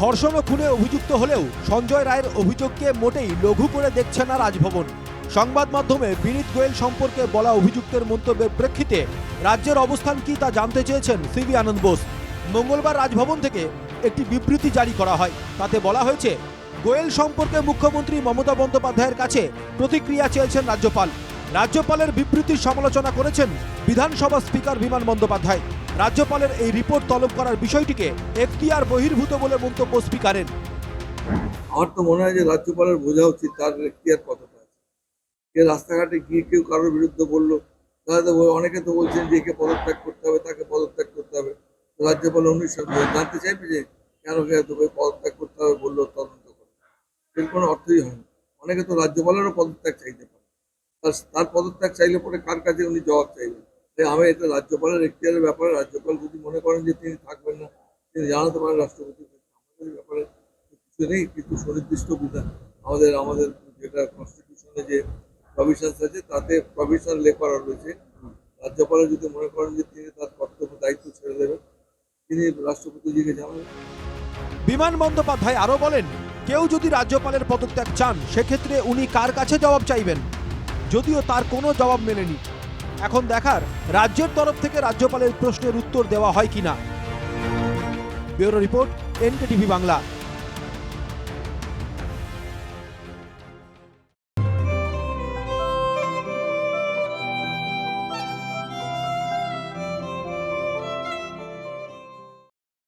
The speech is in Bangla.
ধর্ষণ ও খুনে অভিযুক্ত হলেও সঞ্জয় রায়ের অভিযোগকে মোটেই লঘু করে দেখছে না রাজভবন। সংবাদ মাধ্যমে বিনীত গোয়েল সম্পর্কে বলা অভিযুক্তের মন্তব্যের প্রেক্ষিতে রাজ্যের অবস্থান কি তা জানতে চেয়েছেন সিভি আনন্দ বোস। মঙ্গলবার রাজভবন থেকে একটি বিবৃতি জারি করা হয়। তাতে বলা হয়েছে, গোয়েল সম্পর্কে মুখ্যমন্ত্রী মমতা বন্দ্যোপাধ্যায়ের কাছে প্রতিক্রিয়া চেয়েছেন রাজ্যপাল। রাজ্যপালের বিবৃতির সমালোচনা করেছেন বিধানসভা স্পিকার বিমান বন্দ্যোপাধ্যায়। রাজ্যপালের এই রিপোর্ট তলব করার বিষয়টিকে এখতিয়ার বহির্ভূত বলে মন্তব্য স্পিকারের। আমার তো মনে হয় যে রাজ্যপালের বোঝা উচিত তার এখতিয়ার কতটা আছে। কে রাস্তাঘাটে গিয়ে কেউ কারোর বিরুদ্ধে বললো, তাহলে তো অনেকে তো বলছেন যে একে পদত্যাগ করতে হবে, তাকে পদত্যাগ করতে হবে। রাজ্যপাল উনি জানতে চাইবে যে কেন তোকে পদত্যাগ করতে হবে বললো, তদন্ত করে। এর কোনো অর্থই হয় না। অনেকে তো রাজ্যপালেরও পদত্যাগ চাইতে পারে। তার পদত্যাগ চাইলে পরে কার কাছে উনি জবাব চাইবেন? তাই আমি এটা রাজ্যপালের এখতিয়ারের ব্যাপারে, রাজ্যপাল যদি মনে করেন যে তিনি থাকবেন না, তিনি জানাতে পারেন রাষ্ট্রপতিকে। আমাদের ব্যাপারে কিছু নেই, কিন্তু সুনির্দিষ্ট বিধান আমাদের যেটা কনস্টিটিউশনে যে প্রভিশনস আছে তাতে প্রভিশন করা রয়েছে। রাজ্যপালের যদি মনে করেন যে তিনি তার কর্তব্য দায়িত্ব ছেড়ে দেবেন, তিনি রাষ্ট্রপতিজিকে জানাবেন। বিমান বন্দ্যোপাধ্যায় আরও বলেন, কেউ যদি রাজ্যপালের পদত্যাগ চান সেক্ষেত্রে উনি কার কাছে জবাব চাইবেন? যদিও তার কোনো জবাব মেলেনি। এখন দেখার রাজ্যের তরফ থেকে রাজ্যপালের প্রশ্নের উত্তর দেওয়া হয় কিনা। Bureau report, NKTV Bangla.